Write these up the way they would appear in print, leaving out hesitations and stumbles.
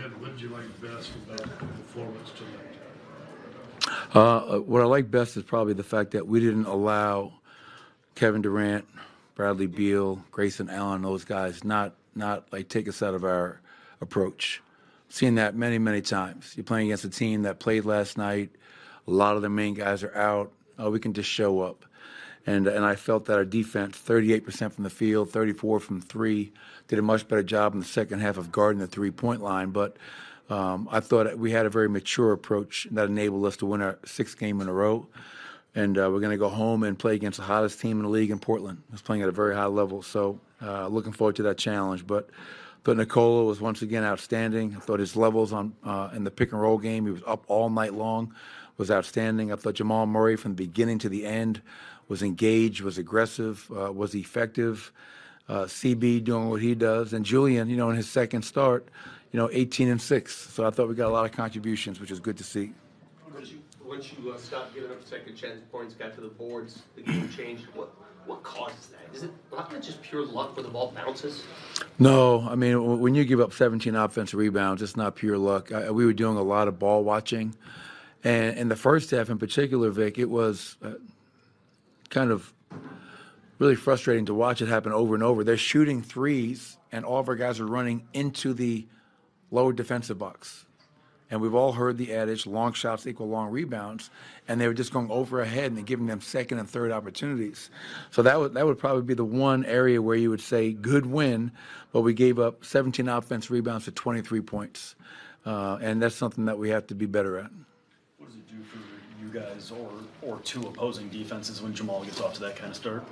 end, what did you like best about the performance tonight? What I like best is probably the fact that we didn't allow Kevin Durant, Bradley Beal, Grayson Allen, those guys not like take us out of our approach. Seen that many, many times. You're playing against a team that played last night. A lot of the main guys are out. We can just show up. And I felt that our defense, 38% from the field, 34 from three, did a much better job in the second half of guarding the three-point line. But I thought we had a very mature approach that enabled us to win our sixth game in a row. And we're going to go home and play against the hottest team in the league in Portland. It's playing at a very high level. So looking forward to that challenge. But Nikola was once again outstanding. I thought his levels on in the pick and roll game, he was up all night long, was outstanding. I thought Jamal Murray from the beginning to the end was engaged, was aggressive, was effective. CB doing what he does, and Julian, in his second start, 18-6. So I thought we got a lot of contributions, which is good to see. Once you stopped giving up second chance points, got to the boards, the game changed. What causes that? Is it not just pure luck where the ball bounces? No, I mean, when you give up 17 offensive rebounds, it's not pure luck. We were doing a lot of ball watching. And in the first half in particular, Vic, it was kind of really frustrating to watch it happen over and over. They're shooting threes, and all of our guys are running into the lower defensive box. And we've all heard the adage, long shots equal long rebounds, and they were just going over ahead and giving them second and third opportunities. So that would probably be the one area where you would say good win, but we gave up 17 offensive rebounds to 23 points. And that's something that we have to be better at. What does it do for you guys or two opposing defenses when Jamal gets off to that kind of start?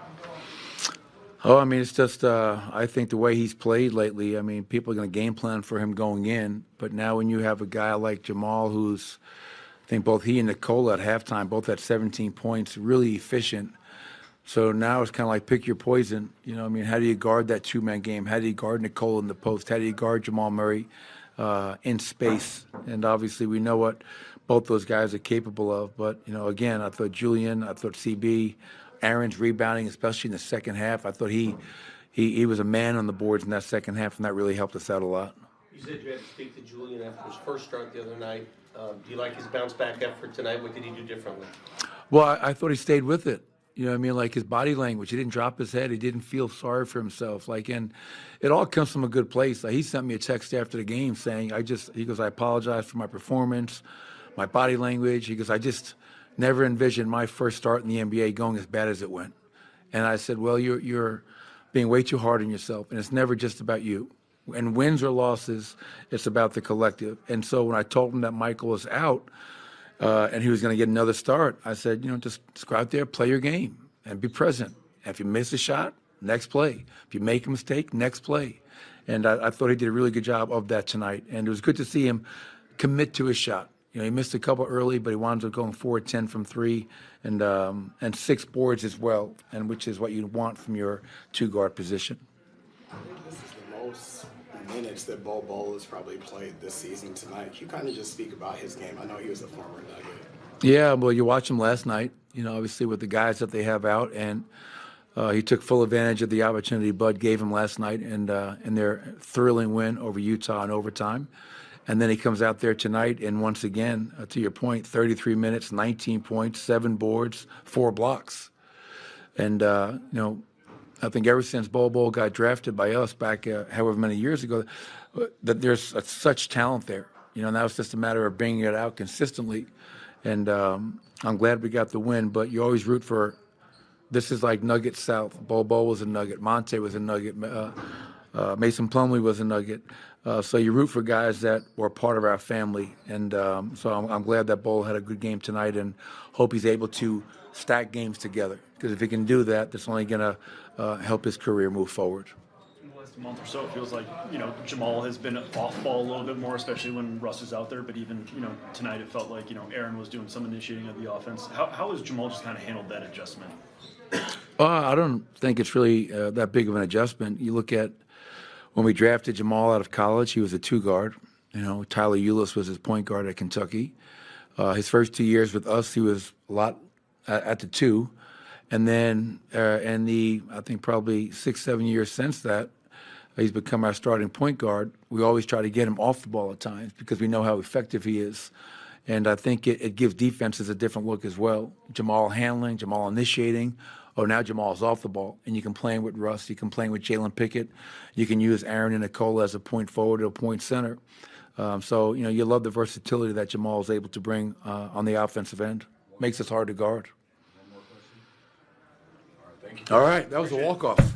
Oh, I mean, it's just, I think the way he's played lately, I mean, people are going to game plan for him going in. But now when you have a guy like Jamal, who's, I think both he and Nikola at halftime, both at 17 points, really efficient. So now it's kind of like pick your poison. I mean, how do you guard that two-man game? How do you guard Nikola in the post? How do you guard Jamal Murray in space? And obviously we know what both those guys are capable of. But, again, I thought Julian, I thought CB, Aaron's rebounding, especially in the second half. I thought he was a man on the boards in that second half, and that really helped us out a lot. You said you had to speak to Julian after his first start the other night. Do you like his bounce-back effort tonight? What did he do differently? Well, I thought he stayed with it. You know what I mean? Like his body language. He didn't drop his head. He didn't feel sorry for himself. And it all comes from a good place. Like he sent me a text after the game saying, he goes, I apologize for my performance, my body language. He goes, I just never envisioned my first start in the NBA going as bad as it went. And I said, well, you're being way too hard on yourself, and it's never just about you. And wins or losses, it's about the collective. And so when I told him that Michael was out and he was going to get another start, I said, just go out there, play your game, and be present. And if you miss a shot, next play. If you make a mistake, next play. And I thought he did a really good job of that tonight. And it was good to see him commit to his shot. He missed a couple early, but he wound up going 4-10 from three and 6 boards as well, and which is what you want from your two-guard position. I think this is the most minutes that Bol Bol has probably played this season tonight. Can you kind of just speak about his game? I know he was a former Nugget. Yeah, well, you watched him last night, obviously with the guys that they have out, and he took full advantage of the opportunity Bud gave him last night in their thrilling win over Utah in overtime. And then he comes out there tonight, and once again, to your point, 33 minutes, 19 points, 7 boards, 4 blocks. And, I think ever since Bol Bol got drafted by us back however many years ago, that there's such talent there. Now it's just a matter of bringing it out consistently. And I'm glad we got the win, but you always root for, this is like Nugget South. Bol Bol was a Nugget. Monte was a Nugget. Mason Plumlee was a Nugget. So you root for guys that were part of our family. And so I'm glad that Bol had a good game tonight and hope he's able to stack games together. Because if he can do that, that's only going to help his career move forward. In the last month or so, it feels like, Jamal has been off ball a little bit more, especially when Russ is out there. But even, tonight it felt like, Aaron was doing some initiating of the offense. How has Jamal just kind of handled that adjustment? I don't think it's really that big of an adjustment. You look at when we drafted Jamal out of college, he was a 2-guard. Tyler Ulis was his point guard at Kentucky. His first 2 years with us, he was a lot at the 2. And then I think probably 6-7 years since that, He's become our starting point guard. We always try to get him off the ball at times because we know how effective he is. And I think it gives defenses a different look as well. Jamal handling, Jamal initiating. Oh, now Jamal's off the ball. And you can play him with Russ. You can play him with Jalen Pickett. You can use Aaron and Nicole as a point forward or a point center. So, you love the versatility that Jamal is able to bring on the offensive end. Makes us hard to guard. One more question? All right, thank you. All right, that was a walk-off.